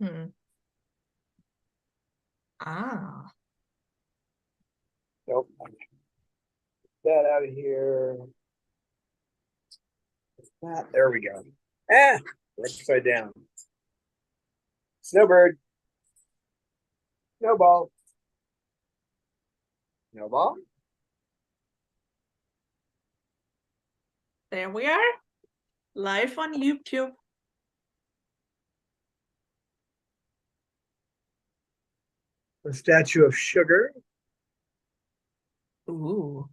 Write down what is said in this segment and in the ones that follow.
Hmm. Ah. Nope. That out of here. That, there we go. Ah, upside down. Snowbird. Snowball. Snowball. There we are, live on YouTube. The statue of sugar. Ooh.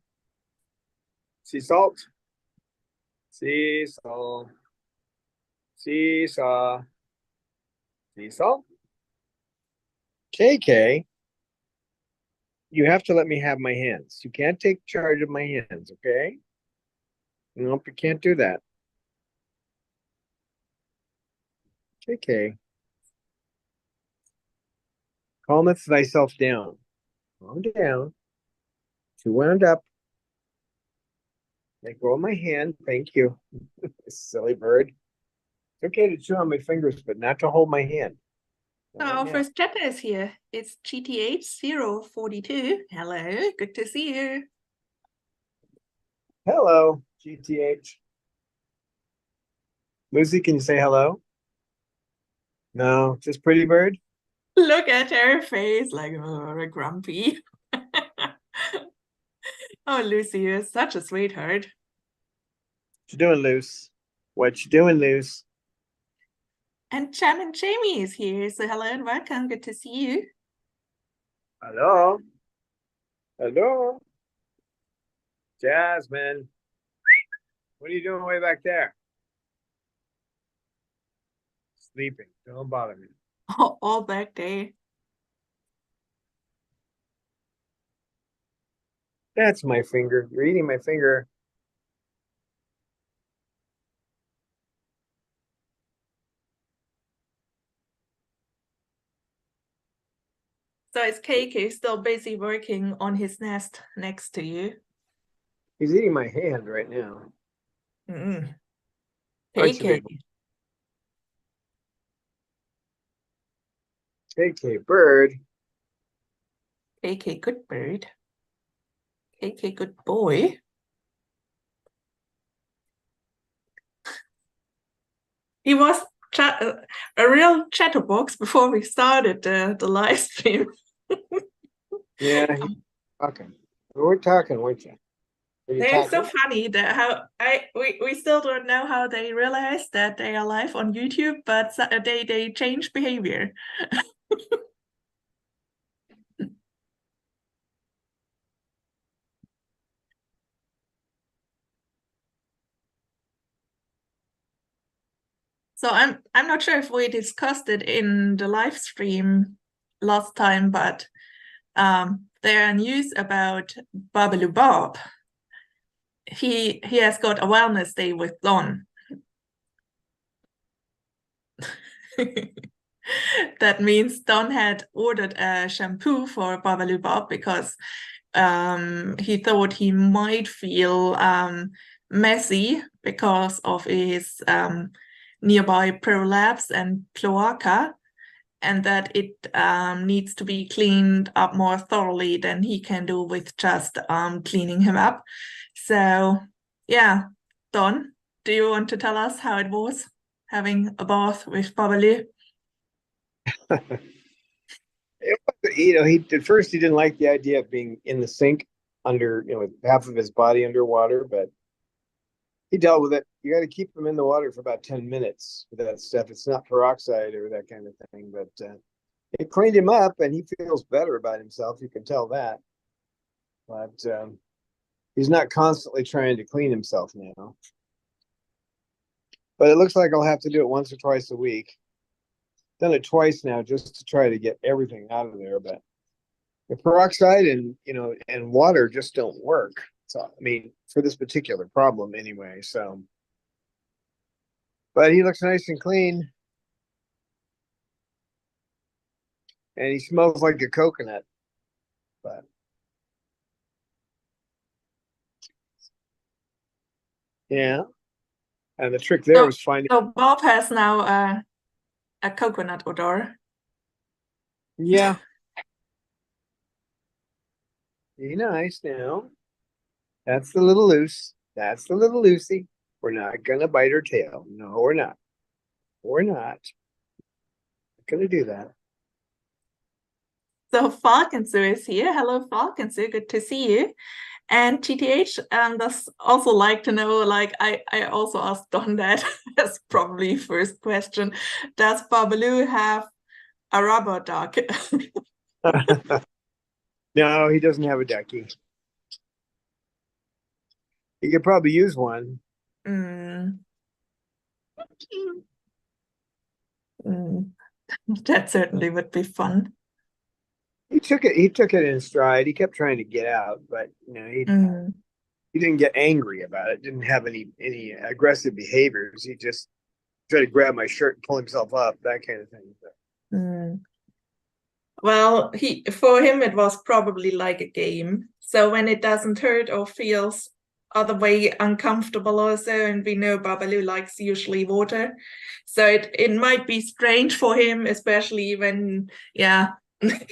Sea salt. Sea salt. Seesaw. Seesaw. KK, you have to let me have my hands. You can't take charge of my hands, okay? Nope, you can't do that. KK. Calmeth thyself down. Calm down. Too wound up. Let go of my hand. Thank you. Silly bird. It's okay to chew on my fingers, but not to hold my hand. So our first chatter is here. It's GTH042. Hello, good to see you. Hello, GTH. Lucy, can you say hello? No, just pretty bird? Look at her face, like grumpy. Oh, Lucy, you're such a sweetheart. What you doing, Luce? What you doing, Luce? And Chan and Jamie is here. So hello and welcome. Good to see you. Hello? Hello? Jasmine. What are you doing way back there? Sleeping. Don't bother me. All back day. That's my finger. You're eating my finger. So is KK still busy working on his nest next to you? He's eating my hand right now. KK. KK bird. KK good bird. KK good boy. He was a real chatterbox before we started the live stream. Yeah, okay. We're talking, weren't you? They're so funny that we still don't know how they realize that they are live on YouTube, but they change behavior. So I'm not sure if we discussed it in the live stream last time, but there are news about Babalu Bob. He has got a wellness day with Don. That means Don had ordered a shampoo for Babalu Bob because he thought he might feel messy because of his nearby prolapse and cloaca, and that it needs to be cleaned up more thoroughly than he can do with just cleaning him up. So yeah, Don, do you want to tell us how it was having a bath with Babalu? He at first he didn't like the idea of being in the sink under, with half of his body underwater, but he dealt with it. You got to keep him in the water for about 10 minutes with that stuff. It's not peroxide or that kind of thing, but it cleaned him up and he feels better about himself. You can tell that. But he's not constantly trying to clean himself now. But it looks like I'll have to do it once or twice a week. Done it twice now just to try to get everything out of there. But the peroxide and water just don't work. So I mean, for this particular problem anyway. So, but he looks nice and clean, and he smells like a coconut. But yeah, and the trick there was finding. So Bob has now a coconut odor. Yeah, be nice now. That's the little loose. That's the little Lucy. We're not gonna bite her tail. No, we're not. We're not gonna do that. So Falconsu is here. Hello, Falconsu. Good to see you. And TTH does also like to know, like I also asked Don that as probably first question. Does Babalu have a rubber duck? No, he doesn't have a ducky. He could probably use one. Mm. Mm. That certainly would be fun. He took it in stride. He kept trying to get out, but Mm. he didn't get angry about it. Didn't have any aggressive behaviors. He just tried to grab my shirt and pull himself up, that kind of thing. Mm. Well, for him it was probably like a game. So when it doesn't hurt or feels other way uncomfortable or so, and we know Babalu likes usually water. So it might be strange for him, especially when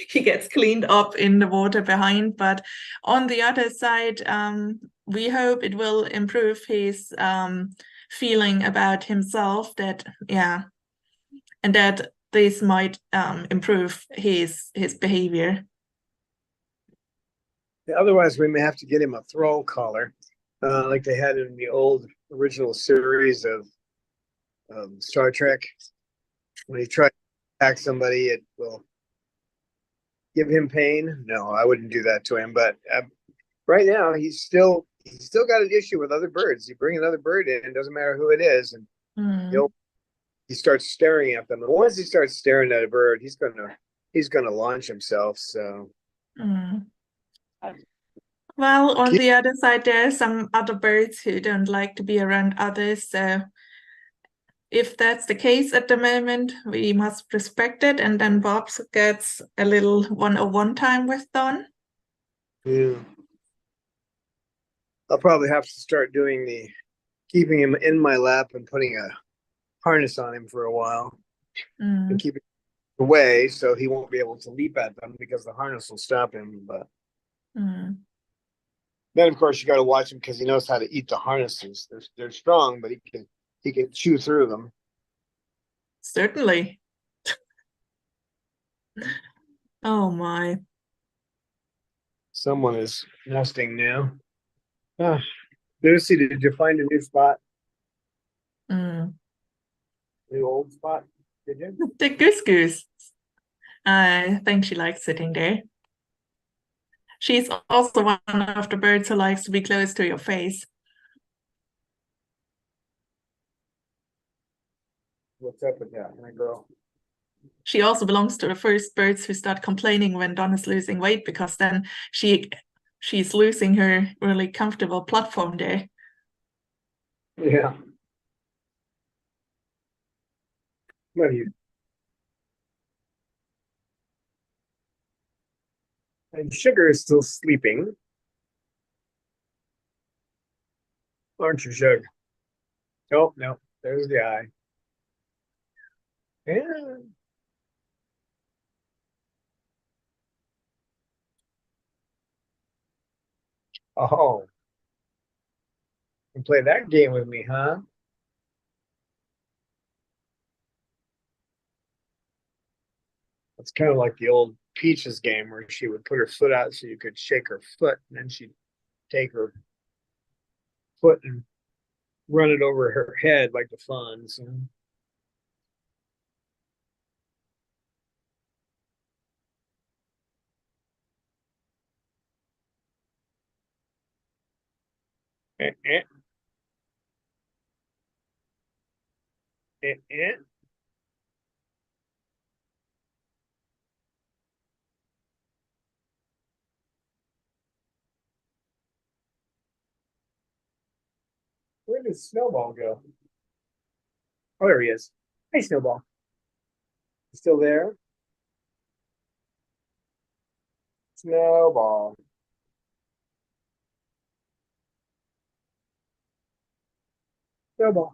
he gets cleaned up in the water behind. But on the other side, we hope it will improve his feeling about himself that and that this might improve his behavior. Otherwise, we may have to get him a throw collar, like they had in the old original series of Star Trek. When he tried to attack somebody, it will give him pain. No, I wouldn't do that to him. But right now, he's still got an issue with other birds. You bring another bird in, it doesn't matter who it is, and Mm. he starts staring at them. And once he starts staring at a bird, he's gonna launch himself. So Mm. Well, on keep the other side, there are some other birds who don't like to be around others. So if that's the case at the moment, we must respect it. And then Bobs gets a little one-on-one time with Don. yeah. I'll probably have to start doing the keeping him in my lap and putting a harness on him for a while and Mm. keep him away so he won't be able to leap at them because the harness will stop him. But Mm. then, of course, you got to watch him because he knows how to eat the harnesses. They're strong, but he can chew through them. Certainly. Oh my. Someone is nesting now. Ah, Lucy, did you find a new spot? Mm. New old spot? Did you? The goose goose. I think she likes sitting there. She's also one of the birds who likes to be close to your face. What's up with that, my girl? She also belongs to the first birds who start complaining when Dawn is losing weight because then she's losing her really comfortable platform there. Yeah. What are you? And Sugar is still sleeping, aren't you, Sugar? Oh, no. There's the eye. Yeah. Oh, you play that game with me, huh? It's kind of like the old Peaches game where she would put her foot out so you could shake her foot, and then she'd take her foot and run it over her head like the Fonz. Eh, eh, eh, eh. Where did Snowball go? Oh, there he is. Hey, Snowball. You still there? Snowball. Snowball.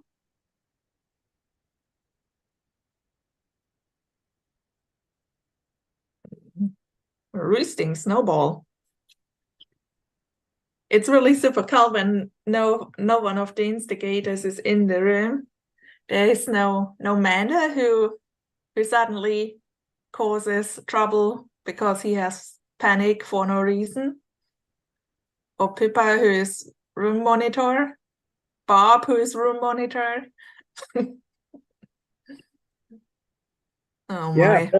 roosting Snowball. It's really super cool when no one of the instigators is in the room. There is no Manda who suddenly causes trouble because he has panic for no reason. Or Pippa, who is room monitor. Bob, who is room monitor. Oh Yeah, my.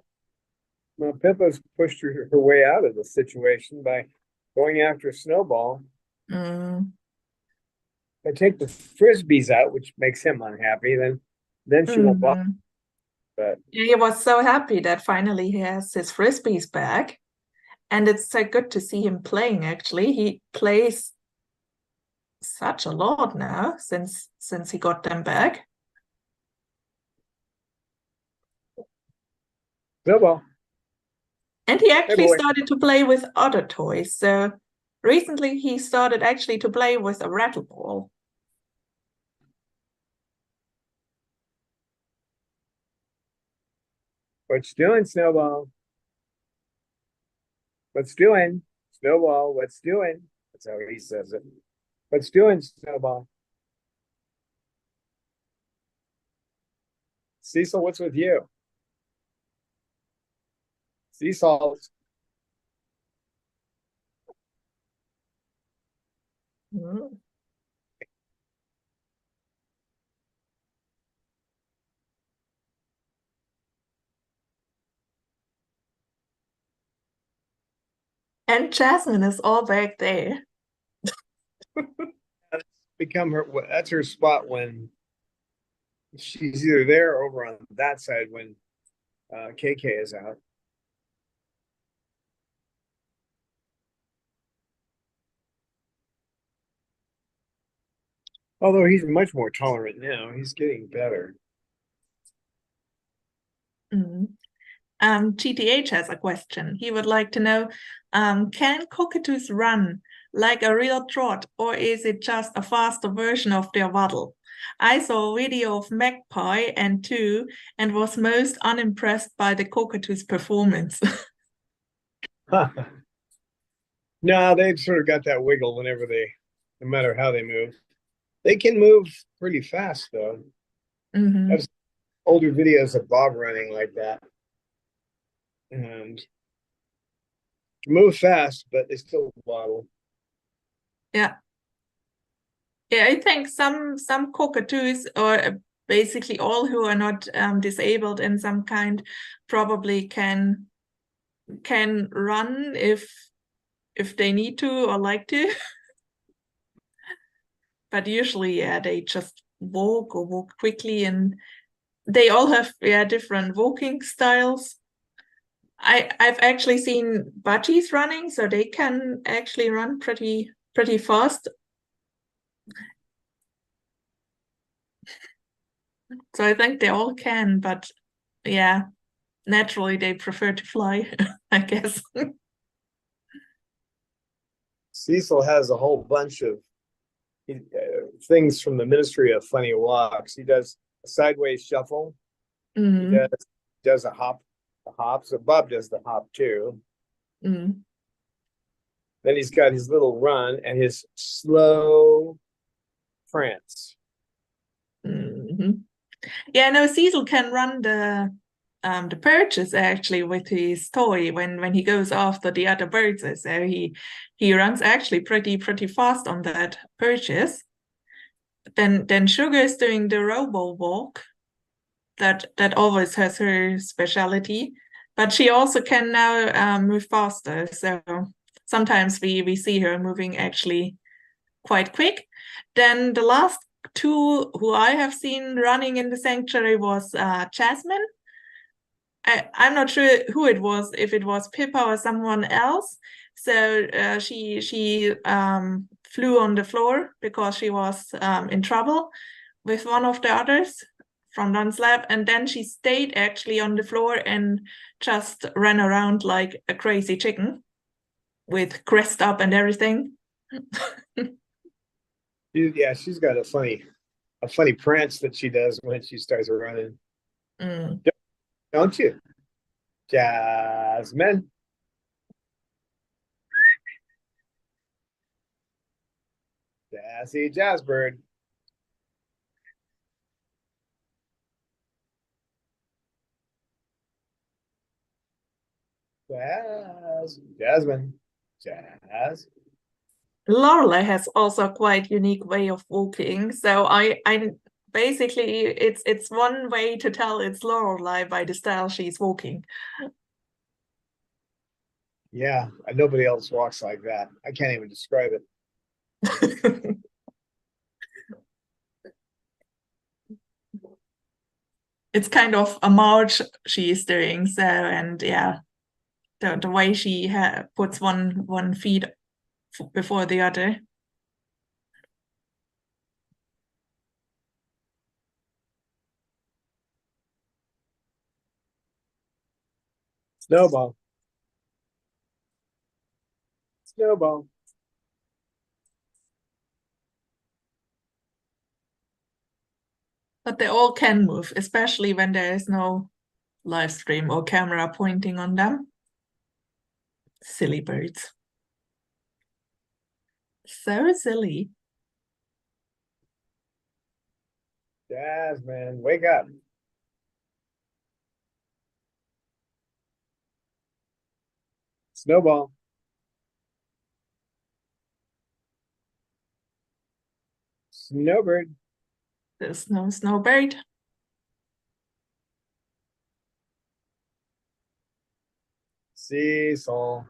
well, Pippa's pushed her way out of the situation by going after Snowball. Mm. I take the frisbees out, which makes him unhappy. Then she won't bother. Mm. But He was so happy that finally he has his frisbees back. And it's so good to see him playing, actually. He plays such a lot now since he got them back. Snowball, And he hey actually boy, started to play with other toys. So recently he started actually to play with a rattle ball. what you doing, Snowball? What's doing, Snowball? What's doing? That's how he says it. What's doing, Snowball? Cecil, what's with you? Cecil, Mm. And Jasmine is all back there. that's become her. That's her spot when she's either there or over on that side when KK is out. Although he's much more tolerant now, he's getting better. Mm. GTH has a question. He would like to know, can cockatoos run like a real trot, or is it just a faster version of their waddle? I saw a video of Magpie and two and was most unimpressed by the cockatoo's performance. No, they've sort of got that wiggle whenever no matter how they move. They can move pretty fast though. Mm-hmm. I've seen older videos of Bob running like that, and move fast, but they still waddle. Yeah. Yeah, I think some cockatoos, or basically all who are not disabled in some kind, probably can run if they need to or like to. But usually, yeah, they just walk or walk quickly, and they all have, yeah, different walking styles. I've actually seen budgies running, so they can actually run pretty fast. So I think they all can, but yeah, naturally they prefer to fly, I guess. Cecil has a whole bunch of things from the Ministry of Funny Walks. He does a sideways shuffle. He Mm, does a hop. So Bob does the hop too. mm, Then he's got his little run and his slow prance. mm. Yeah, no, Cecil can run the perches actually with his toy when he goes after the other birds. So he runs actually pretty fast on that perches. Then Sugar is doing the robo walk. That always has her specialty, but she also can now move faster. So sometimes we see her moving actually quite quick. Then the last two who I have seen running in the sanctuary was Jasmine. I'm not sure who it was, if it was Pippa or someone else. So she flew on the floor because she was in trouble with one of the others from Don's lab, and then she stayed actually on the floor and just ran around like a crazy chicken with crest up and everything. Yeah, she's got a funny prance that she does when she starts running. Mm. Don't you, Jasmine? Sassy Jazzbird. Jasmine. Jazz. Lorelei has also a quite unique way of walking. So I basically it's one way to tell it's Lorelei by the style she's walking. Yeah, nobody else walks like that. I can't even describe it. It's kind of a march she's doing. So, and yeah, the way she puts one feet before the other. Snowball. Snowball. But they all can move, especially when there is no live stream or camera pointing on them. Silly birds. So silly. Jasmine, wake up. Snowball. Snowbird. There's no snowbird. Cecil.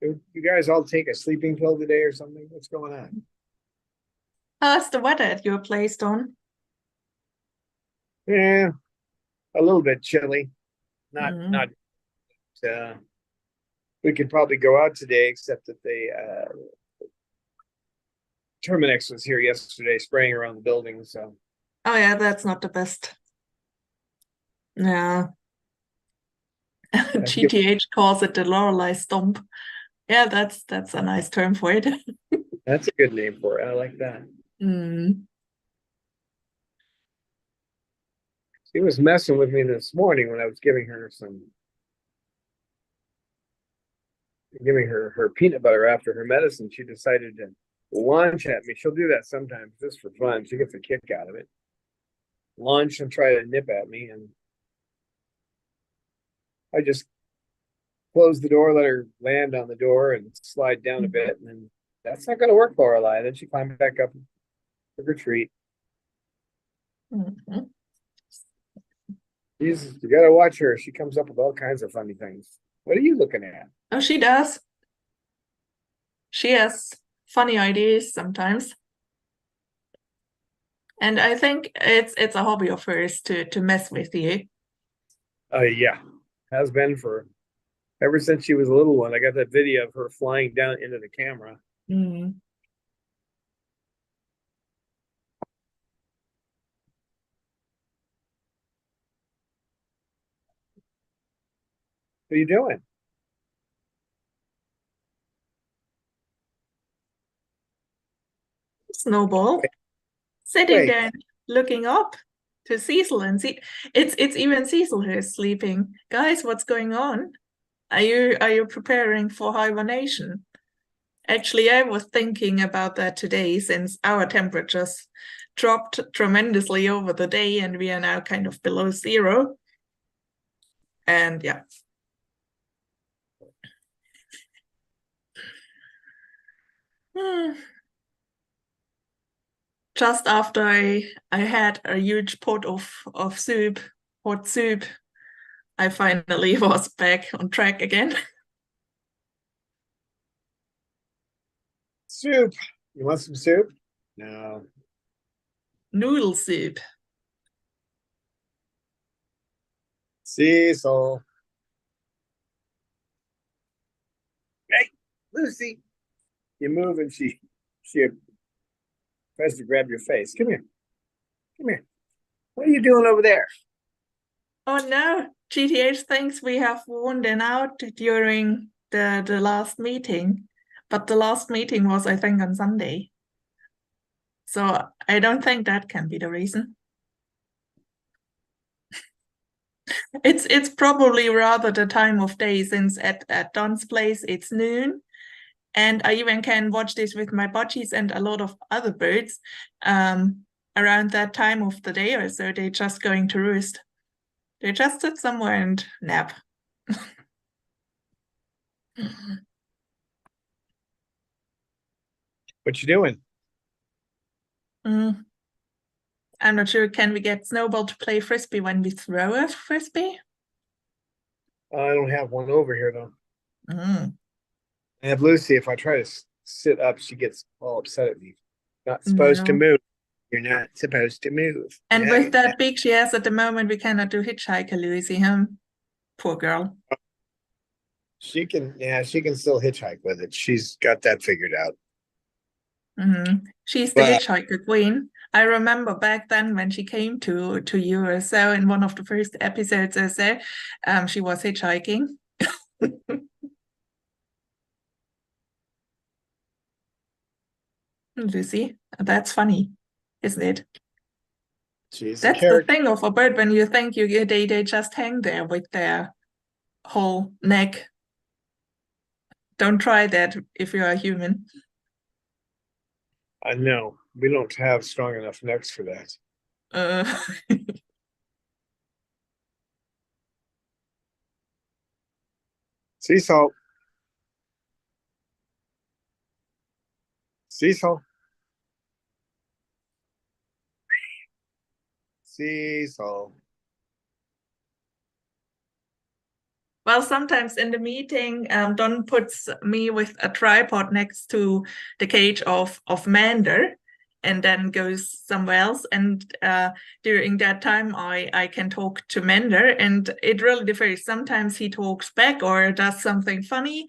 You guys all take a sleeping pill today or something? What's going on? How's the weather at your place, Don? Yeah, a little bit chilly. Not Mm. not we could probably go out today, except that they Terminix was here yesterday spraying around the building, so Oh yeah, that's not the best. Yeah. GTH calls it the Lorelei stomp. Yeah, that's a nice term for it. that's a good name for it. I like that. Mm. She was messing with me this morning when I was giving her her peanut butter after her medicine. She decided to lunge at me. She'll do that sometimes just for fun. She gets a kick out of it. Lunge and try to nip at me, and I just closed the door, let her land on the door and slide down a bit, and then that's not going to work, Lorelai. Then she climbed back up and took her treat. Mm-hmm. You got to watch her. She comes up with all kinds of funny things. What are you looking at? Oh, she does. She has funny ideas sometimes. And I think it's a hobby of hers to mess with you. Yeah, has been for ever since she was a little one. I got that video of her flying down into the camera. Mm. What are you doing? Snowball sitting Wait, there looking up to Cecil and see it's even Cecil who's sleeping. Guys, what's going on? Are you preparing for hibernation? Actually, I was thinking about that today since our temperatures dropped tremendously over the day and we are now kind of below zero. And yeah. Just after I had a huge pot of soup, hot soup, I finally was back on track again. soup. You want some soup? No. Noodle soup. Cecil. Hey, Lucy. You move and she tries to grab your face. Come here. Come here. What are you doing over there? Oh no, GTH thinks we have worn them out during the last meeting, but the last meeting was, I think, on Sunday. So I don't think that can be the reason. It's probably rather the time of day, since at Don's place it's noon. And I even can watch this with my budgies and a lot of other birds. Around that time of the day or so, they're just going to roost. They just sit somewhere and nap. What you doing? I'm not sure. Can we get Snowball to play frisbee when we throw a frisbee? I don't have one over here though. Mm. I have Lucy. If I try to sit up, she gets all upset at me. Not supposed to No. move. You're not supposed to move. And No. with that beak she has at the moment, we cannot do hitchhiker, Lucy. Poor girl. She can, yeah, she can still hitchhike with it. She's got that figured out. She's the But hitchhiker queen. I remember back then when she came to you or so, in one of the first episodes or so, she was hitchhiking. Lucy, that's funny, isn't it? she's a That's the character. thing of a bird, when you think they just hang there with their whole neck. Don't try that if you're a human. I know we don't have strong enough necks for that. Uh, Cecil, Cecil, Cecil. Well, sometimes in the meeting, Don puts me with a tripod next to the cage of Mander, and then goes somewhere else. And during that time, I can talk to Mander, and it really differs. Sometimes he talks back or does something funny,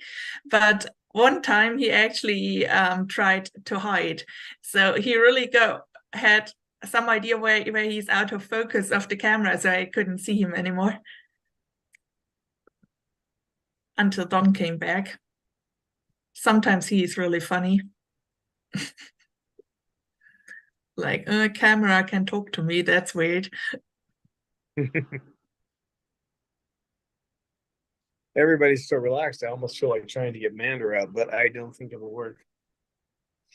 but one time he actually tried to hide. So he really had some idea where he's out of focus of the camera, so I couldn't see him anymore until Don came back. Sometimes he's really funny. Like, a camera can talk to me. That's weird. Everybody's so relaxed. I almost feel like trying to get Mander out, but I don't think it'll work.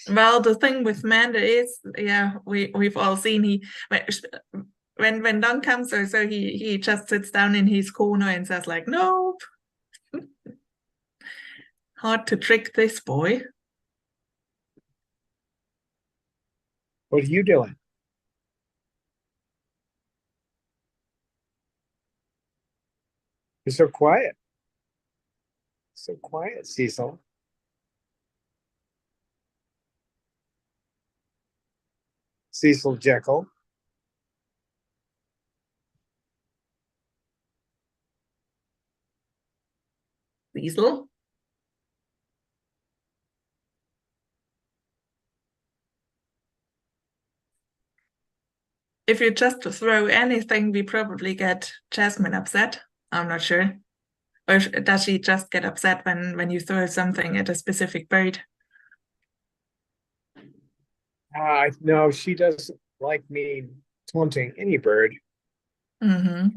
Well, the thing with Manda is, yeah, we've all seen when Don comes or so, he just sits down in his corner and says like, nope. Hard to trick this boy. What are you doing? You're so quiet. So quiet, Cecil. Cecil Jekyll. Weasel. If you just throw anything, we probably get Jasmine upset. I'm not sure. Or does she just get upset when you throw something at a specific bird? No, she doesn't like me taunting any bird. Mm-hmm.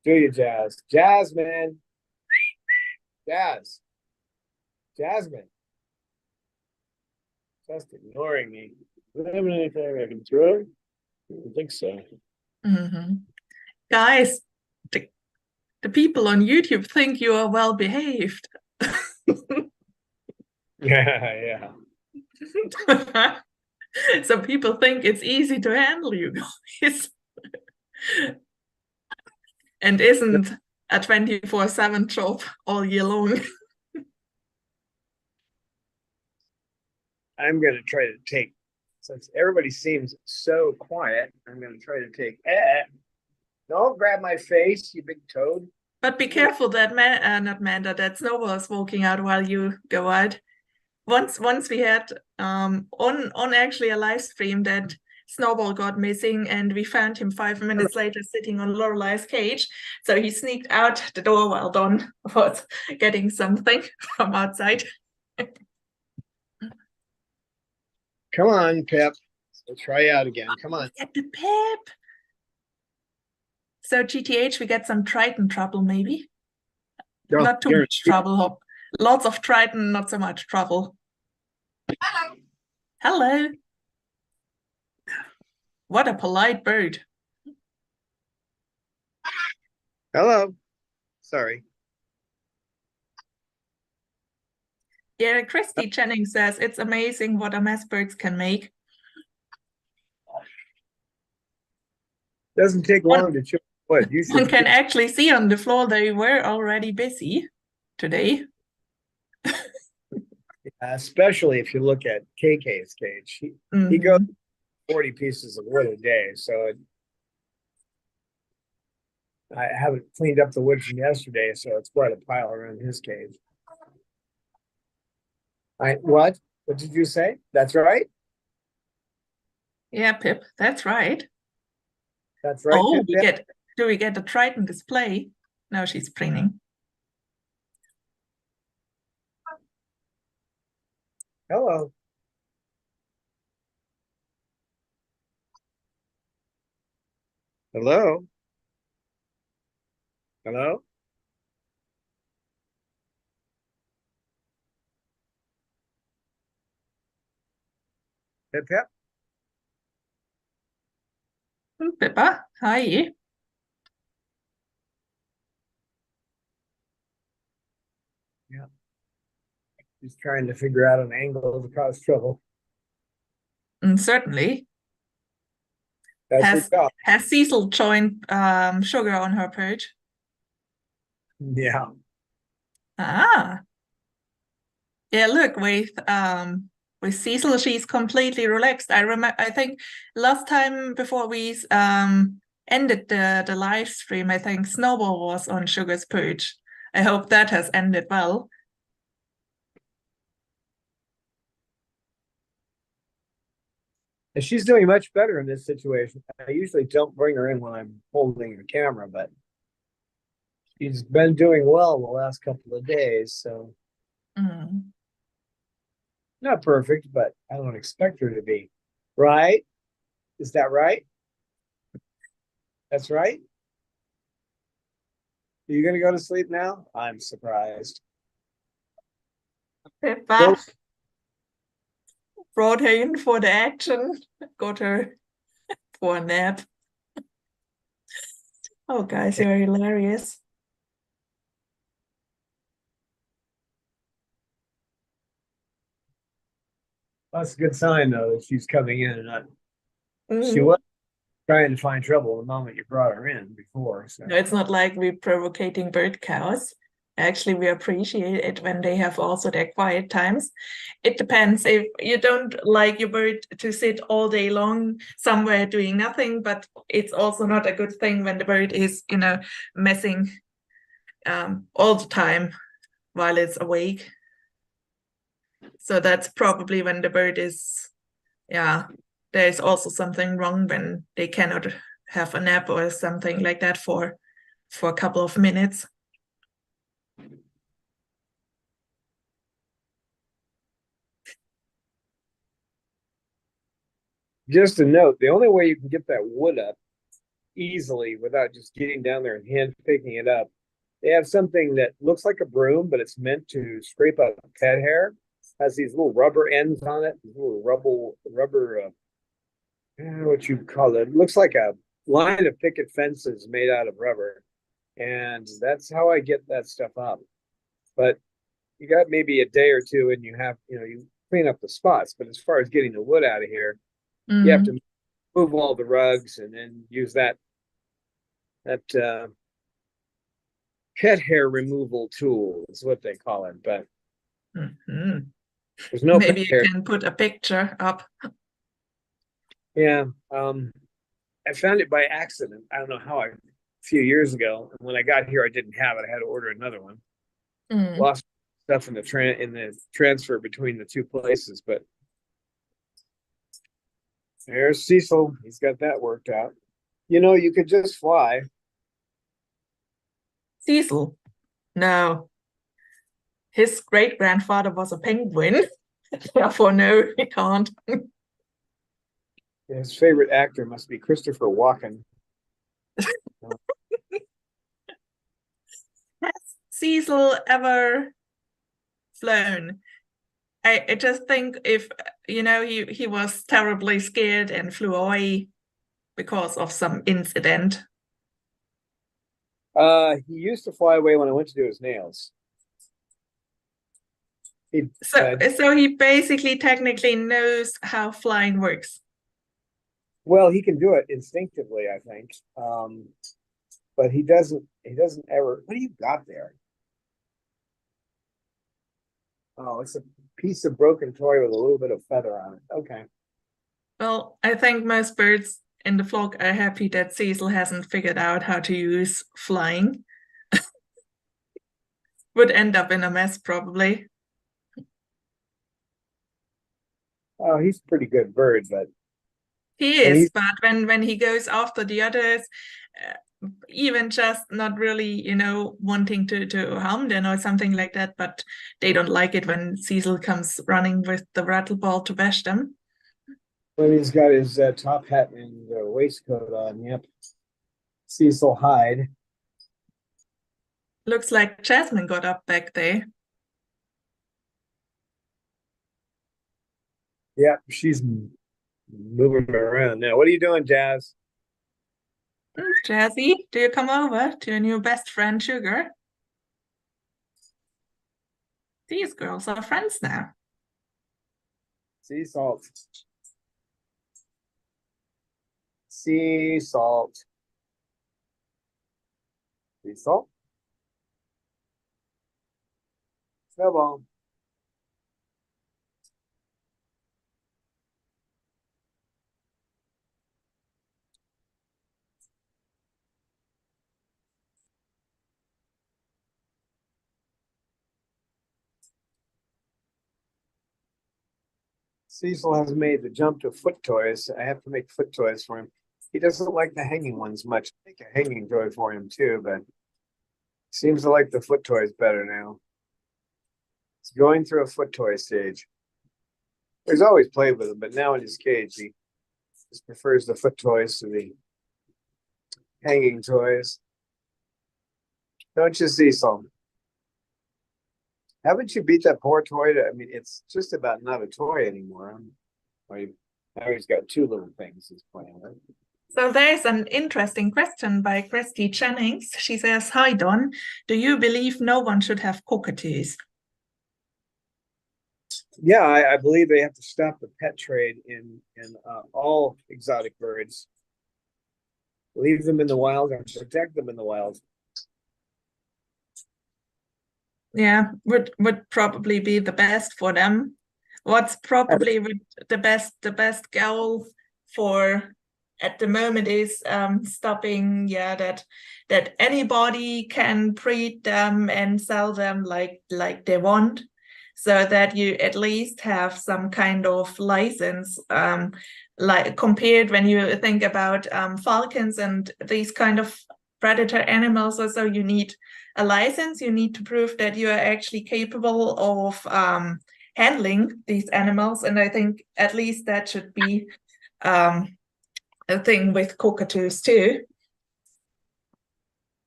Do you, Jazz? Jasmine. Jazz. Jasmine. Just ignoring me. Do I have anything I can throw? I don't think so. Mm-hmm. Guys, the people on YouTube think you are well behaved. Yeah, yeah. So people think it's easy to handle you guys. And isn't a 24/7 job all year long. I'm gonna try to take, since everybody seems so quiet, I'm gonna try to take. Don't grab my face, you big toad. But be careful that not Manda, that Snowball is walking out while you go out. Once we had on actually a live stream that Snowball got missing, and we found him 5 minutes later sitting on Lorelei's cage. So he sneaked out the door while Don was getting something from outside. Come on, Pip. We'll try out again. Come on. Get the Pip. So GTH, we get some Triton trouble, maybe. No, Not too much trouble. Lots of Triton, not so much trouble. Hello. Hello. What a polite bird. hello. Sorry. Yeah, Christy Jennings says it's amazing what a mess birds can make. Doesn't take long to chew wood. You One should. can actually see on the floor they were already busy today. Especially if you look at KK's cage. He goes 40 pieces of wood a day. So I haven't cleaned up the wood from yesterday, so it's quite a pile around his cage. What? What did you say? That's right. Yeah, Pip, that's right. That's right. Oh, Pip, do we get the Triton display? No, she's preening. hello. Hello. Hello. Pip, Pip. Pippa, hi. Yeah. He's trying to figure out an angle to cause trouble. Certainly. That's his job. Has Cecil joined Sugar on her perch? Yeah. Ah. Yeah, look, with Cecil, she's completely relaxed. I think last time before we ended the live stream, I think Snowball was on Sugar's perch. I hope that has ended well. And she's doing much better in this situation. I usually don't bring her in when I'm holding the camera, but she's been doing well the last couple of days. So not perfect, but I don't expect her to be. Right? Is that right? That's right. Are you gonna go to sleep now? I'm surprised. Pippa brought her in for the action, got her for a nap. Oh, guys, you're hilarious. That's a good sign, though, that she's coming in and not. She was trying to find trouble the moment you brought her in before. So No, it's not like we're provocating bird cows. Actually, we appreciate it when they have also their quiet times. It depends if you don't like your bird to sit all day long somewhere doing nothing, but it's also not a good thing when the bird is, messing all the time while it's awake. So that's probably when the bird is, there's also something wrong when they cannot have a nap or something like that for a couple of minutes. just a note, the only way you can get that wood up easily without just getting down there and hand picking it up, they have something that looks like a broom, but it's meant to scrape out pet hair. Has these little rubber ends on it, these little rubber, I don't know what you call it. It looks like a line of picket fences made out of rubber. And that's how I get that stuff up. But you got maybe a day or two and you clean up the spots. But as far as getting the wood out of here, you have to move all the rugs and then use that pet hair removal tool is what they call it. But there's no maybe pet you hair. can put a picture up. Yeah. I found it by accident. I don't know how a few years ago. And when I got here, I didn't have it. I had to order another one. Lost stuff in the transfer between the two places, but there's Cecil. He's got that worked out. You could just fly. Cecil? No. His great-grandfather was a penguin. Therefore, no, he can't. His favorite actor must be Christopher Walken. Cecil ever flown? I just think if he was terribly scared and flew away because of some incident. He used to fly away when I went to do his nails. So he basically technically knows how flying works. Well, he can do it instinctively, I think. But he doesn't ever. What do you got there? Oh, it's a piece of broken toy with a little bit of feather on it. Okay. Well, I think most birds in the flock are happy that Cecil hasn't figured out how to use flying. Would end up in a mess, probably. Oh, he's a pretty good bird, but He is, but when he goes after the others, even just not really, wanting to harm them or something like that, but they don't like it when Cecil comes running with the rattle ball to bash them. when he's got his top hat and waistcoat on, yep. Cecil Hyde. Looks like Jasmine got up back there. Yep, she's moving around now. What are you doing, Jazz? Jazzy, do you come over to your new best friend, Sugar? These girls are friends now. Sea salt. Sea salt. Sea salt. Snowball. Cecil has made the jump to foot toys. I have to make foot toys for him. He doesn't like the hanging ones much. I make a hanging toy for him too, but seems to like the foot toys better now. He's going through a foot toy stage. He's always played with them, but now in his cage, he just prefers the foot toys to the hanging toys. Don't you, Cecil? Haven't you beat that poor toy? I mean, it's just about not a toy anymore. Now he's got two little things he's playing with. So there's an interesting question by Christy Jennings. She says, "Hi Don, do you believe no one should have cockatoos?" Yeah, I believe they have to stop the pet trade in all exotic birds. Leave them in the wild and protect them in the wild. Yeah, would probably be the best for them. What's probably the best goal for at the moment is stopping, that anybody can breed them and sell them like they want, so that you at least have some kind of license, like compared when you think about falcons and these kind of predator animals. Also, you need a license. You need to prove that you are actually capable of handling these animals, and I think at least that should be a thing with cockatoos too.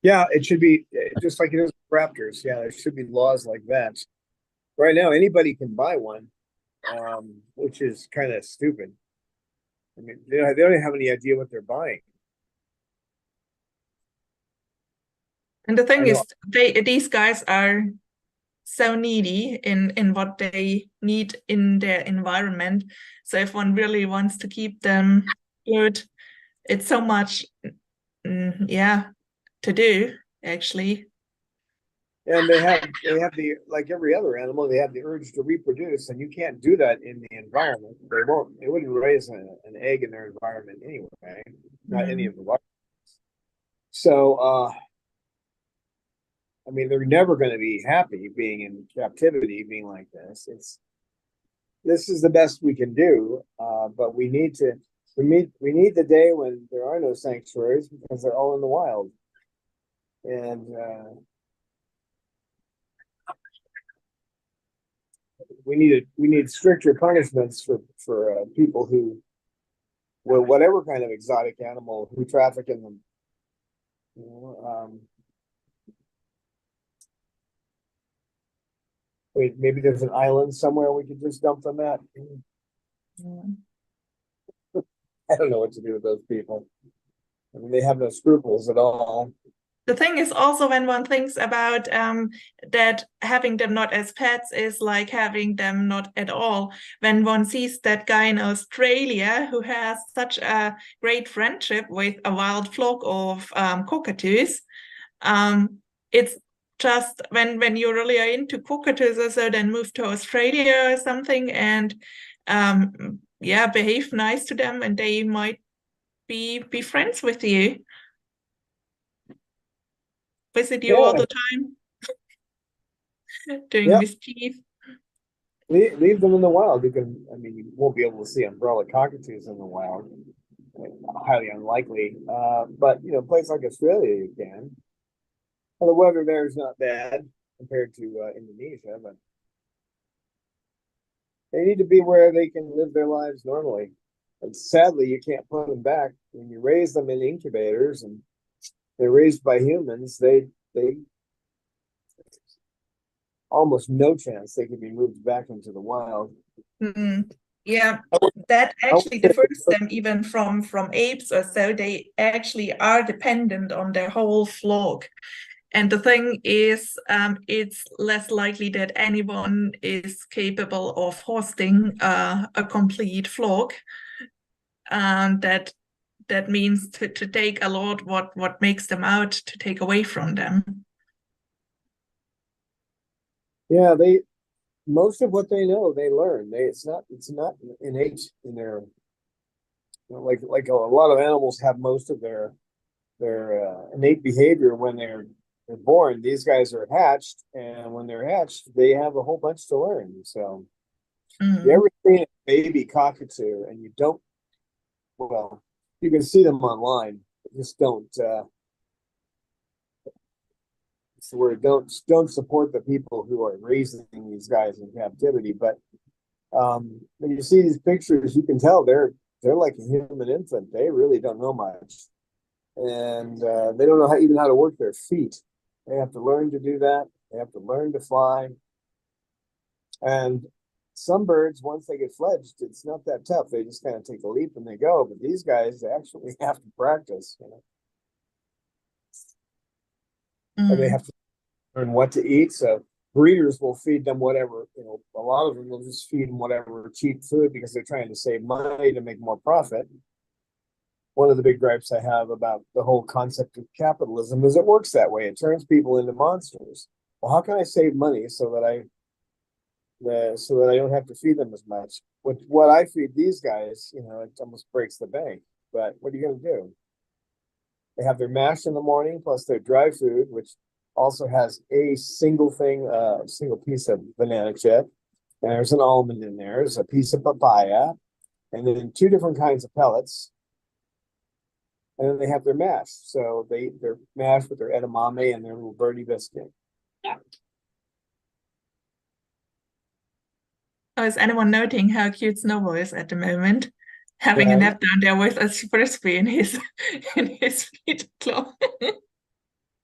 Yeah, it should be just like it is with raptors. Yeah, there should be laws like that. Right now, anybody can buy one, which is kind of stupid. I mean, they don't have any idea what they're buying. And the thing is, these guys are so needy in what they need in their environment. So if one really wants to keep them good, it's so much, to do actually. And they have the, like every other animal, they have the urge to reproduce, and you can't do that in the environment. They wouldn't raise an egg in their environment anyway, not any of the wild. So I mean, they're never going to be happy being in captivity, being like this. This is the best we can do, but we need the day when there are no sanctuaries because they're all in the wild, and we need stricter punishments for people who, well, whatever kind of exotic animal who traffic in them. You know, wait, maybe there's an island somewhere we could just dump them at. Mm. I don't know what to do with those people. I mean, they have no scruples at all. The thing is also when one thinks about that having them not as pets is like having them not at all. When one sees that guy in Australia who has such a great friendship with a wild flock of cockatoos, it's just when you really are into cockatoos or so, then move to Australia or something and yeah, behave nice to them and they might be friends with you, visit you all Yeah, the time, doing yeah. mischief. Leave them in the wild. You can, I mean, you won't be able to see umbrella cockatoos in the wild. Highly unlikely. But you know, a place like Australia, you can. Well, the weather there is not bad compared to Indonesia, but they need to be where they can live their lives normally. And sadly, you can't put them back when you raise them in incubators and they're raised by humans. They almost no chance they can be moved back into the wild. Mm-hmm. Yeah, that I would actually say, differs them even from apes or so. They actually are dependent on their whole flock. And the thing is, it's less likely that anyone is capable of hosting a complete flock. That that means to take a lot what makes them out to take away from them. yeah, they most of what they know they learn. It's not innate in their, like a lot of animals have most of their innate behavior when they're born. These guys are hatched, and when they're hatched, they have a whole bunch to learn. So you Mm. ever seen a baby cockatoo and you don't, well, you can see them online, but just don't it's the word, don't support the people who are raising these guys in captivity. But when you see these pictures, you can tell they're like a human infant. They really don't know much, and they don't know even how to work their feet. They have to learn to do that. They have to learn to fly. And some birds, once they get fledged, it's not that tough. They just kind of take a leap and they go. But these guys actually have to practice, you know, and they Mm. have to learn what to eat. So breeders will feed them whatever, you know, a lot of them will just feed them whatever cheap food because they're trying to save money to make more profit. One of the big gripes I have about the whole concept of capitalism is it works that way. It turns people into monsters. Well, how can I save money so that I don't have to feed them as much? With what I feed these guys, you know, it almost breaks the bank. But what are you going to do? They have their mash in the morning plus their dry food, which also has a single piece of banana chip. And there's an almond in there. There's a piece of papaya, and then two different kinds of pellets. And then they have their mash. So they eat their mash with their edamame and their little birdie biscuit. Oh, is anyone noting how cute Snowball is at the moment? Having a Yeah, nap down there with a frisbee in his in his feet claw.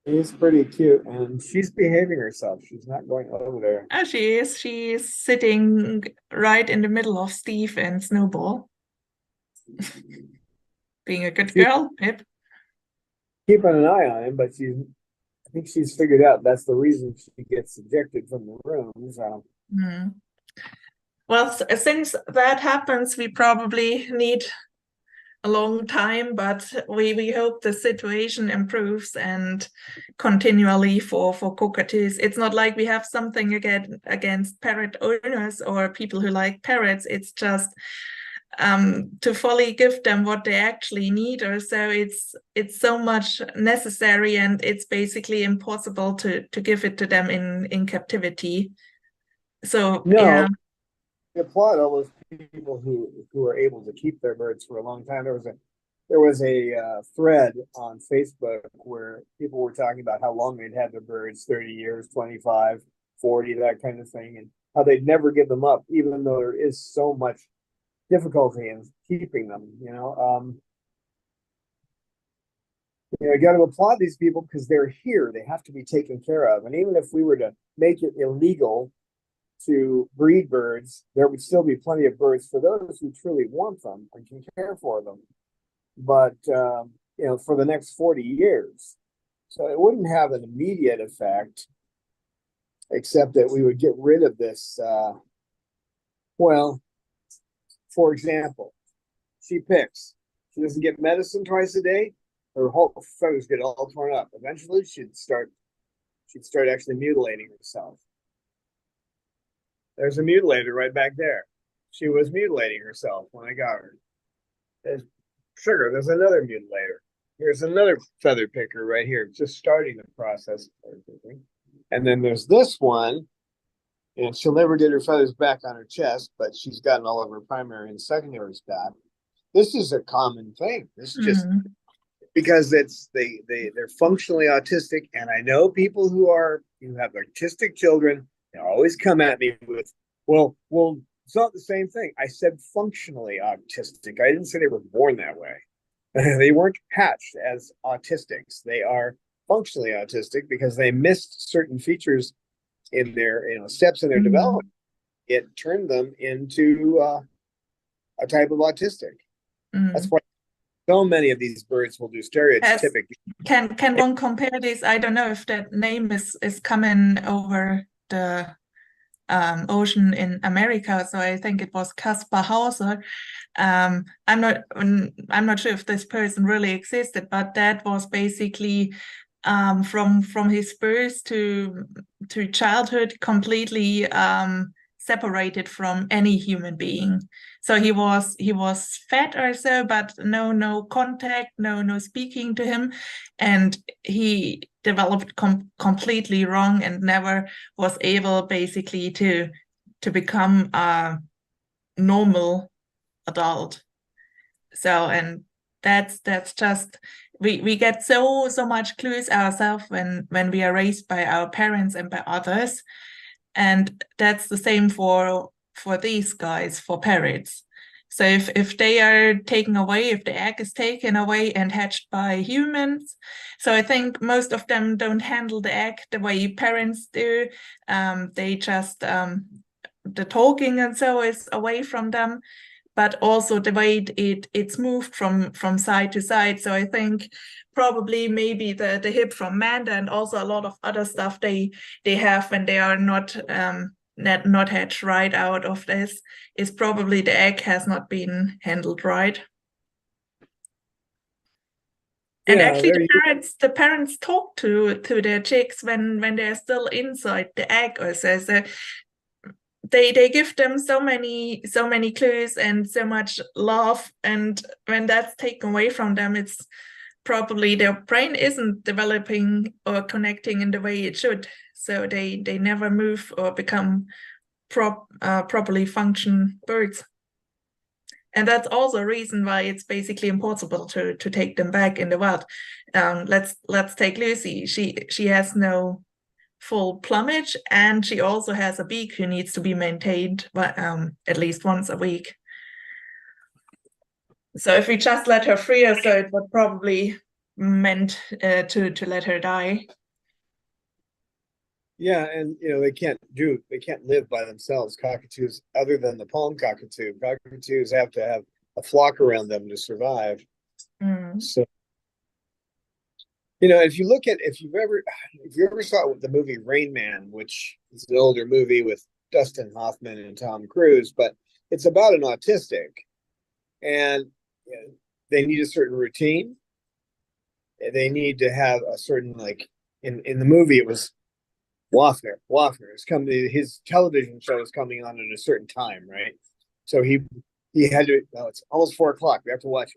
he's pretty cute, and she's behaving herself. She's not going over there. Oh, she is. She's sitting right in the middle of Steve and Snowball, being a good She's girl. Yep. keeping an eye on him, but I think she's figured out that's the reason she gets ejected from the room. So Mm. Well, since that happens, we probably need a long time, but we hope the situation improves and continually for cockatoos. It's not like we have something against parrot owners or people who like parrots. It's just to fully give them what they actually need, or so it's so much necessary, and it's basically impossible to give it to them in captivity. So yeah. no, I applaud all those people who are able to keep their birds for a long time. There was a thread on Facebook where people were talking about how long they'd had their birds, 30 years, 25, 40, that kind of thing, and how they'd never give them up, even though there is so much difficulty in keeping them, you know. You got to applaud these people because they're here. They have to be taken care of. And even if we were to make it illegal to breed birds, there would still be plenty of birds for those who truly want them and can care for them. But for the next 40 years. So it wouldn't have an immediate effect, except that we would get rid of this. Well, for example, she picks. She doesn't get medicine twice a day. Her whole feathers get all torn up. Eventually, she'd start actually mutilating herself. There's a mutilator right back there. She was mutilating herself when I got her. There's sugar. There's another mutilator. Here's another feather picker right here, just starting the process. And then there's this one, and she'll never get her feathers back on her chest, but she's gotten all of her primary and secondaries back. This is a common thing. This is just because they're functionally autistic, and I know people who have autistic children. They always come at me with, well, it's not the same thing. I said functionally autistic. I didn't say they were born that way. They weren't hatched as autistics. They are functionally autistic because they missed certain features in their steps in their development. It turned them into a type of autistic. That's why so many of these birds will do stereotypic. Can one compare this? I don't know if that name is coming over the ocean in America, so I think it was Caspar Hauser. I'm not sure if this person really existed, but that was basically from his birth to childhood completely separated from any human being. So he was fed or so, but no contact, no speaking to him, and he developed completely wrong and never was able basically to become a normal adult. So, and that's just we get so much clues ourselves when we are raised by our parents and by others, and that's the same for these guys, for parrots. So if they are taken away, if the egg is taken away and hatched by humans, so I think most of them don't handle the egg the way parents do. They just the talking and so is away from them, but also the way it's moved from side to side. So I think probably maybe the hip from Manda and also a lot of other stuff they have when they are not hatched right out of this is probably the egg has not been handled right. And actually the parents talk to their chicks when they're still inside the egg also. So they give them so many clues and so much love, and when that's taken away from them, it's probably their brain isn't developing or connecting in the way it should, so they never move or become properly function birds. And that's also a reason why it's basically impossible to take them back in the wild. Let's take Lucy. She has no full plumage, and she also has a beak who needs to be maintained at least once a week. So if we just let her free, so it would probably meant to let her die. Yeah, and they can't live by themselves. Cockatoos, other than the palm cockatoo, cockatoos have to have a flock around them to survive. So if you ever saw the movie Rain Man, which is an older movie with Dustin Hoffman and Tom Cruise, but it's about an autistic, and they need a certain routine. They need to have a certain, like in the movie, it was Wafner is coming. His television show is coming on at a certain time, right? So he had to. Oh, it's almost 4:00. We have to watch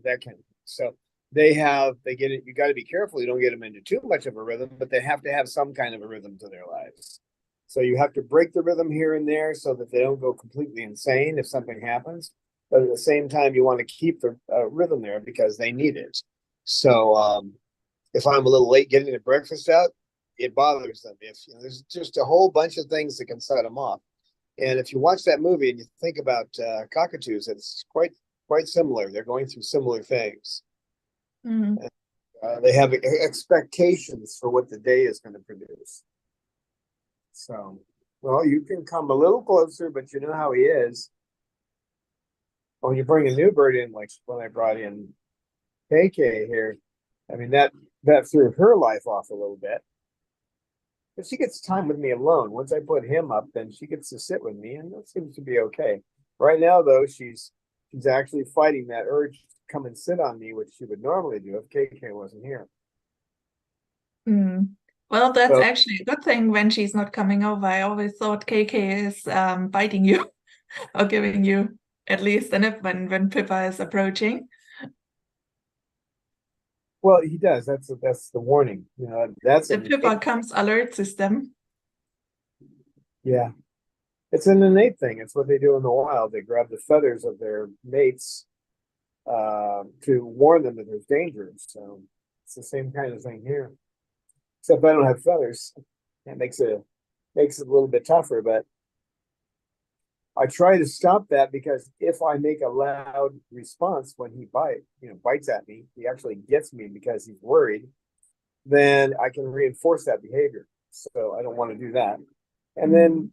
that kind of. So they get it. You got to be careful. You don't get them into too much of a rhythm, but they have to have some kind of a rhythm to their lives. So you have to break the rhythm here and there so that they don't go completely insane if something happens. But at the same time, you want to keep the rhythm there because they need it. So if I'm a little late getting the breakfast out, it bothers them. If there's just a whole bunch of things that can set them off. And if you watch that movie and you think about cockatoos, it's quite similar. They're going through similar things. And, they have expectations for what the day is going to produce. So Well, you can come a little closer, but you know how he is. When you bring a new bird in, like when I brought in KK here, I mean that threw her life off a little bit. But she gets time with me alone. Once I put him up, then she gets to sit with me, and that seems to be okay. Right now, though, she's actually fighting that urge to come and sit on me, which she would normally do if KK wasn't here. Well, that's So, actually a good thing when she's not coming over. I always thought KK is biting you or giving you at least a nip when Pippa is approaching. well, he does. That's the warning. You know, that's The an Pippa comes alert system. yeah. It's an innate thing. It's what they do in the wild. They grab the feathers of their mates to warn them that there's danger. So it's the same kind of thing here. Except I don't have feathers. That makes it a little bit tougher, but I try to stop that because if I make a loud response when he bites at me, he actually gets me because he's worried, then I can reinforce that behavior. So I don't want to do that. And then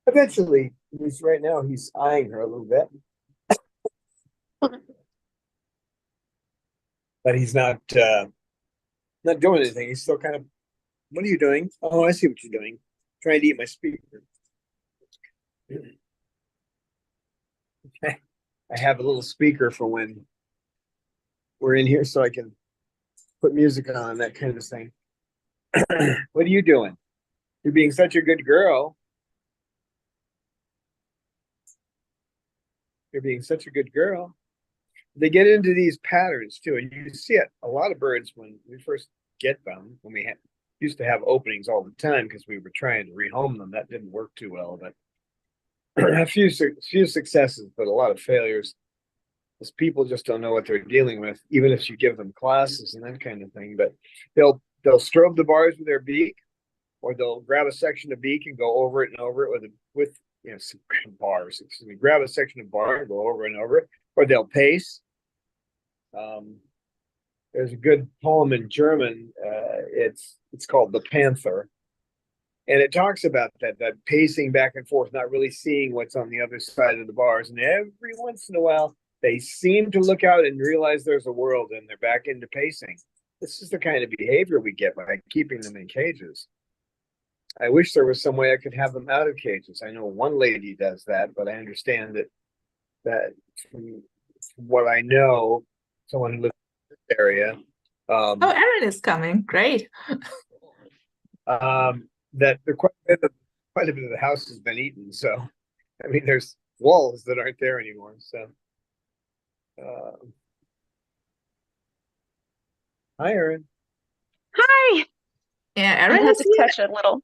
eventually, right now he's eyeing her a little bit, but he's not doing anything. He's still kind of, what are you doing? Oh, I see what you're doing. Trying to eat my speaker. I have a little speaker for when we're in here so I can put music on, that kind of thing. What are you doing? You're being such a good girl. You're being such a good girl. They get into these patterns too, and you see it. A lot of birds when we first get them, when used to have openings all the time because we were trying to rehome them. That didn't work too well, but a few successes, but a lot of failures. Because people just don't know what they're dealing with, even if you give them classes and that kind of thing. But they'll strobe the bars with their beak, or they'll grab a section of beak and go over it and over it with some bars. Excuse me, grab a section of bar and go over and over it, or they'll pace. There's a good poem in German. It's called "The Panther," and it talks about that pacing back and forth, not really seeing what's on the other side of the bars. And every once in a while, they seem to look out and realize there's a world, and they're back into pacing. This is the kind of behavior we get by keeping them in cages. I wish there was some way I could have them out of cages. I know one lady does that, but I understand that from what I know, someone who lives in this area, Oh, Erin is coming. Great. that quite a bit of the house has been eaten. So, I mean, there's walls that aren't there anymore. So, hi, Erin. Hi. Yeah, I Erin had is to catch a little.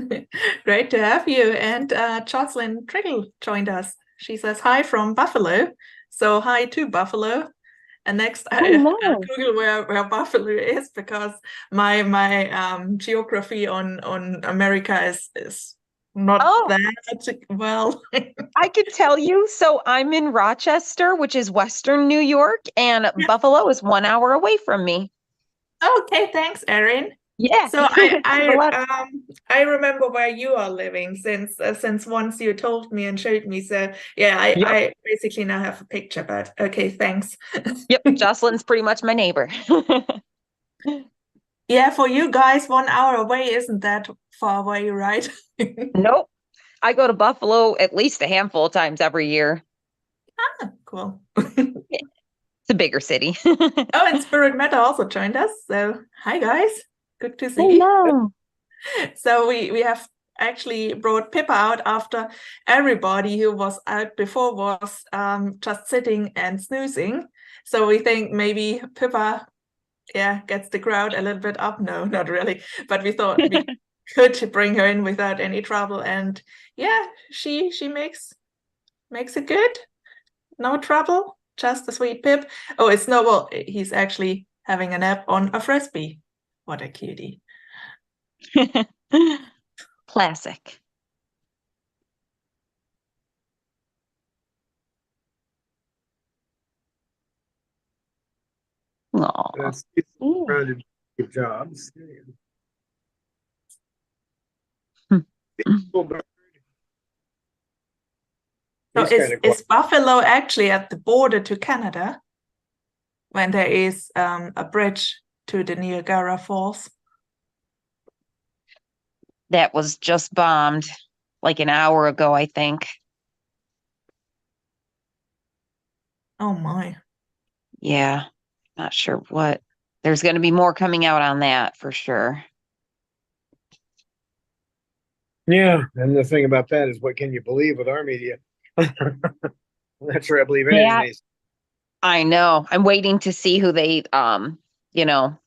here. Great to have you. And Jocelyn Triggle joined us. She says hi from Buffalo. So hi to Buffalo. And next, Oh, I no. Google where Buffalo is because my geography on America is not Oh, that well. I could tell you. So I'm in Rochester, which is Western New York, and Buffalo is 1 hour away from me. Okay, thanks, Erin. Yeah. So A lot. I remember where you are living since once you told me and showed me. So yeah, Yep. I basically now have a picture, but okay, thanks. Yep. Jocelyn's pretty much my neighbor. Yeah, for you guys, 1 hour away isn't that far away, right? Nope. I go to Buffalo at least a handful of times every year. Cool. It's a bigger city. Oh, and Spirit Meta also joined us. So hi guys, good to see. Hello. So we have actually brought Pippa out after everybody who was out before was just sitting and snoozing. So we think maybe Pippa, yeah, gets the crowd a little bit up. No, not really. But we thought we could bring her in without any trouble. And yeah, she makes it good. No trouble. Just a sweet Pip. Oh, it's no, well, he's actually having a nap on a frisbee. What a cutie. Classic. Aw. That's Ooh. rounded jobs. Little bird. So He's kind of is Buffalo actually at the border to Canada when there is a bridge to the Niagara Falls? That was just bombed like an hour ago, I think. Oh my. Yeah, not sure what. There's going to be more coming out on that for sure. Yeah, and the thing about that is, what can you believe with our media? I'm not sure I believe anything Yeah, they say. I know. I'm waiting to see who they you know,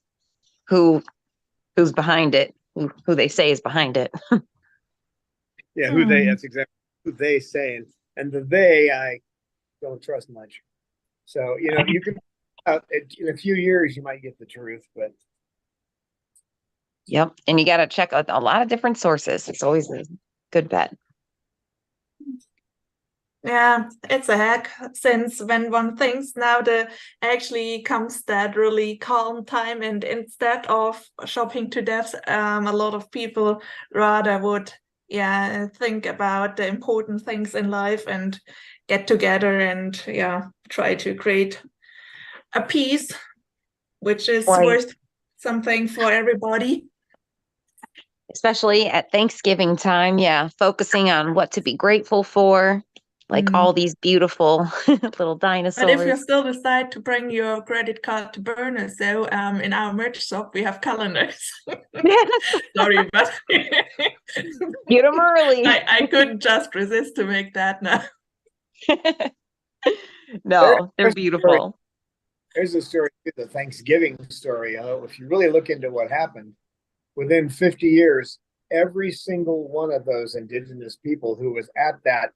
who who's behind it, who they say is behind it. Yeah, Hmm. that's exactly who they say. And the they, I don't trust much. So, you can, in a few years, you might get the truth, but Yep. And you got to check out a lot of different sources. It's always a good bet. Yeah, it's a hack since when one thinks now the actually comes that really calm time, and instead of shopping to death, a lot of people rather would think about the important things in life and get together and try to create a peace which is Right. worth something for everybody. Especially at Thanksgiving time. Yeah. Focusing on what to be grateful for, like all these beautiful little But if you dinosaurs. still decide to bring your credit card to burn, so in our merch shop we have calendars. Sorry, but Get them early. I couldn't just resist to make that now. No, they're there's a story. beautiful. There's a story, the Thanksgiving story. If you really look into what happened, within 50 years, every single one of those indigenous people who was at that,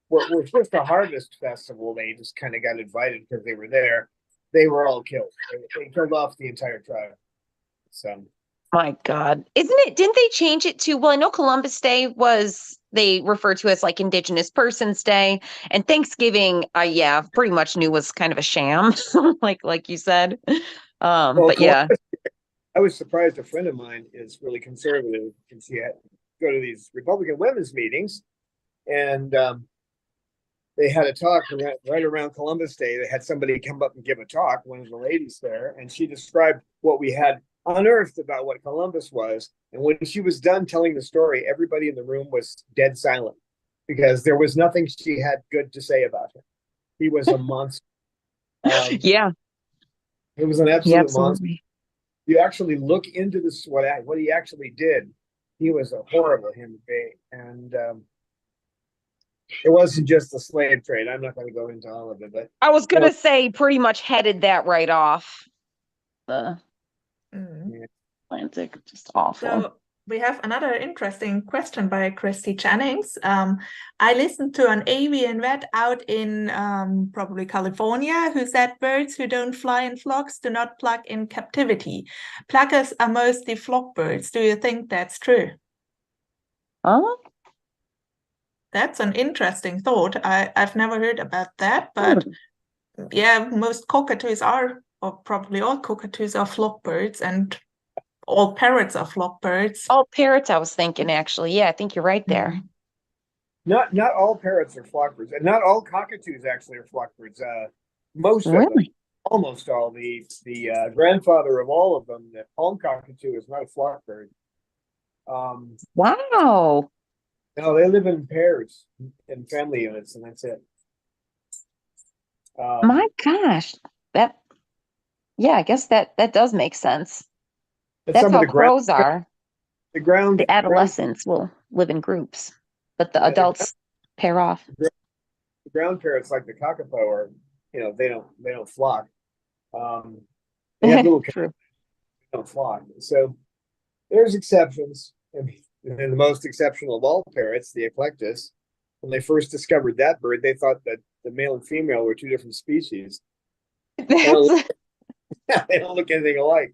what was just a harvest festival, they just kind of got invited because they were there. They were all killed. They killed off the entire tribe. So, My God. Isn't it? Didn't they change it to, well, I know Columbus Day was, they refer to as like Indigenous Persons Day, and Thanksgiving, yeah, pretty much knew was kind of a sham, like you said. well, But yeah. Columbus, I was surprised. A friend of mine is really conservative, and she had to go to these Republican women's meetings, and they had a talk right around Columbus Day. They had somebody come up and give a talk, one of the ladies there, and she described what we had unearthed about what Columbus was. And when she was done telling the story, everybody in the room was dead silent because there was nothing she had good to say about him. He was a monster. Yeah. It was an Yeah, absolute monster. absolutely. You actually look into this, what he actually did. He was a horrible human being, and it wasn't just the slave trade. I'm not going to go into all of it, but I was gonna say pretty much headed that right off the Atlantic. Just awful. So we have another interesting question by Christy Jennings. I listened to an avian vet out in probably California who said birds who don't fly in flocks do not pluck in captivity. Pluckers are mostly flock birds. Do you think that's true? Huh? That's an interesting thought. I've never heard about that, but yeah, most cockatoos are, or probably all cockatoos are flock birds, and all parrots are flock birds. All parrots, I was thinking, actually. Yeah, I think you're right there. not all parrots are flock birds, and not all cockatoos actually are flock birds. Most of them, Really? almost all. The grandfather of all of them, the palm cockatoo, is not a flock bird. Wow. No, they live in pairs in family units, and that's it. My gosh. That, yeah, I guess that does make sense. That's some of how the ground crows are. the The adolescents will live in groups, but the adults pair off. ground parrots, like the kakapo, are, they don't flock. They have little True. they don't flock. So there's exceptions. And the most exceptional of all parrots, the eclectus, when they first discovered that bird, they thought that the male and female were two different species. They don't, That's they don't look anything alike.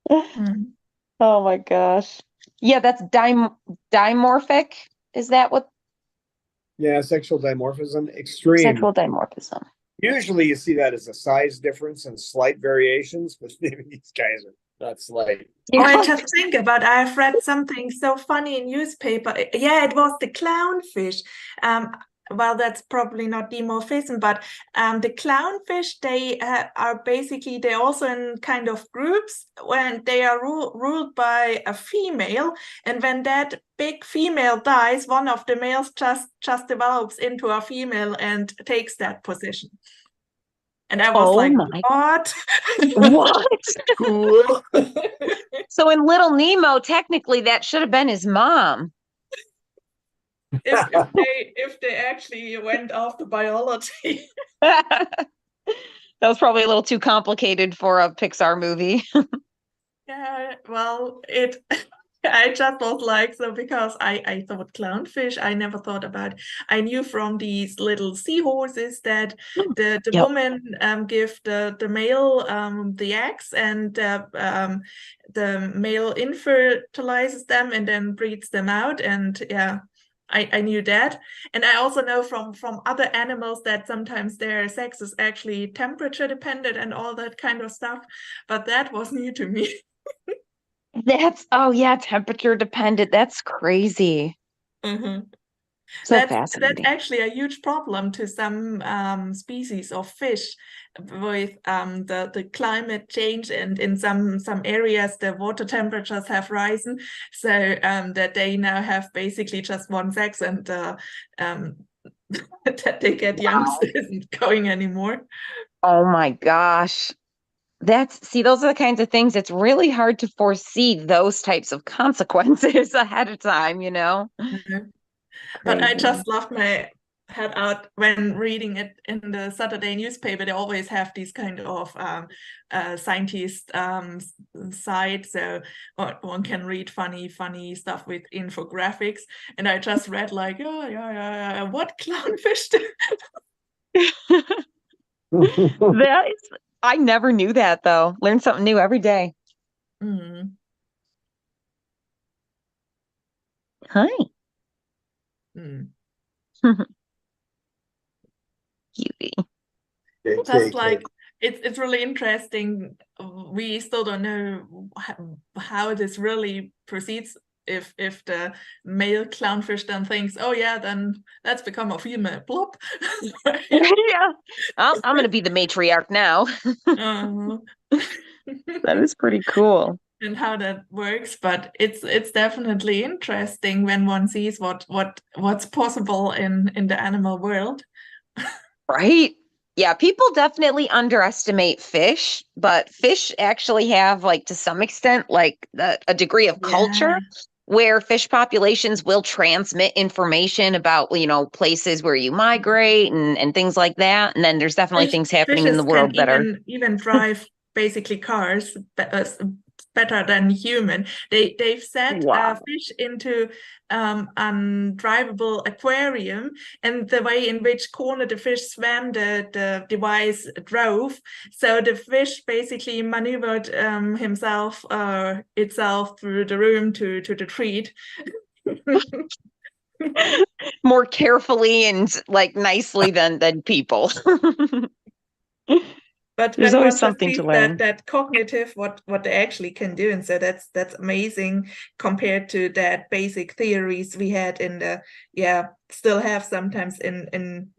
oh my gosh. Yeah, that's dimorphic. Is that what Yeah, sexual dimorphism, extreme. sexual dimorphism? Usually you see that as a size difference and slight variations, but these guys are That's like, Oh, I just think about, I've read something so funny in newspaper. Yeah, it was the clownfish. Um, well, that's probably not dimorphism, but the clownfish, they are basically, they're also in kind of groups when they are ruled by a female. And when that big female dies, one of the males just develops into a female and takes that position. And I was Oh like, my, what? what? cool. So in Little Nemo, technically that should have been his mom. If they actually went after biology. That was probably a little too complicated for a Pixar movie. Yeah, well, I just was like, so because I thought clownfish, I never thought about, I knew from these little seahorses that the Yep. woman give the male the eggs, and the male infertilizes them and then breeds them out. And yeah, I knew that. And I also know from other animals that sometimes their sex is actually temperature dependent and all that kind of stuff. But that was new to me. Oh yeah, temperature dependent. That's crazy. Mhm. So That's fascinating. actually a huge problem to some species of fish with the climate change, and in some areas the water temperatures have risen, so that they now have basically just one sex, and um, that they get young Wow. isn't going anymore. Oh my gosh. Those are the kinds of things it's really hard to foresee those types of consequences ahead of time, you know? Mhm. But I Crazy. just laughed my head out when reading it in the Saturday newspaper. They always have these kind of scientist side, so one can read funny stuff with infographics. And I just read like, oh yeah, what clownfish? That is, I never knew that though. Learn something new every day. Mm, Hi. mm. Cutie. Just like it's really interesting. We still don't know how this really proceeds. If the male clownfish then thinks, oh yeah, then let's become a female, plop. Yeah. I'm gonna be the matriarch now. Uh, That is pretty cool. and how that works, but it's definitely interesting when one sees what's possible in the animal world. Right? Yeah, people definitely underestimate fish, but fish actually have, like, to some extent, like a degree of culture Yeah, where fish populations will transmit information about, places where you migrate and things like that. And then there's definitely things happening in the fishes can world that are even drive basically cars better than human. They've set wow. fish into undrivable aquarium, and the way in which corner the fish swam, the device drove. So the fish basically maneuvered itself through the room to the treat. More carefully and like nicely than people. But There's when always one just something to sees learn. that cognitive, what they actually can do, and so that's amazing compared to that basic theories we had in the still have sometimes in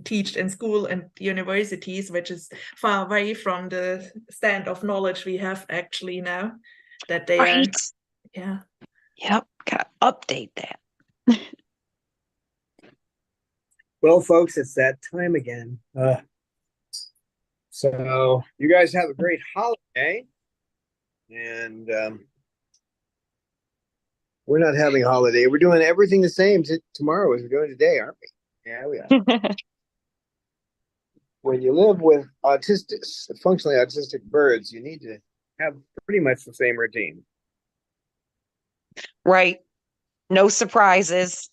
teached in school and universities, which is far away from the stand of knowledge we have actually now, that they are Right. yeah. Yep. Gotta update that. well, folks, it's that time again. So you guys have a great holiday, and we're not having a holiday. We're doing everything the same tomorrow as we're doing today, aren't we? Yeah, we are. When you live with functionally autistic birds, you need to have pretty much the same routine. Right. No surprises.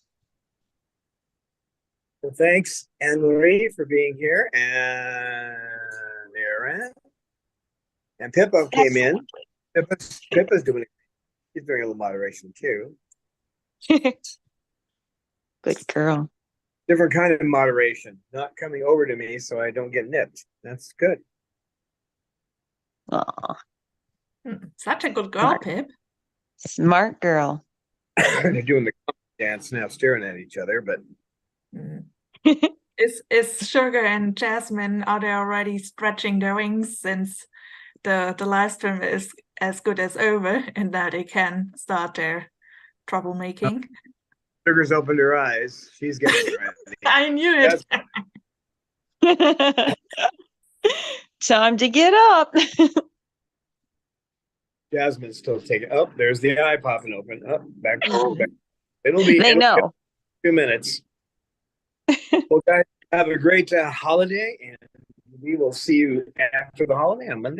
So thanks, Anne Marie, for being here, and Aaron and Pippo came in. Absolutely. Pippa's doing it. She's doing a little moderation too. Good girl. Different kind of moderation, not coming over to me so I don't get nipped. That's good. Aw. Such a good girl, Smart. Pip. Smart girl. They're doing the dance now, staring at each other, but Mm. Is Sugar and Jasmine, are they already stretching their wings since the live stream is as good as over and that they can start their troublemaking? Sugar's opened her eyes. She's getting ready. I knew it. Time to get up. Jasmine's still taking. Oh, there's the eye popping open. Up, back. It'll be. They It'll know. be a few minutes. Well, guys, have a great holiday, and we will see you after the holiday on Monday.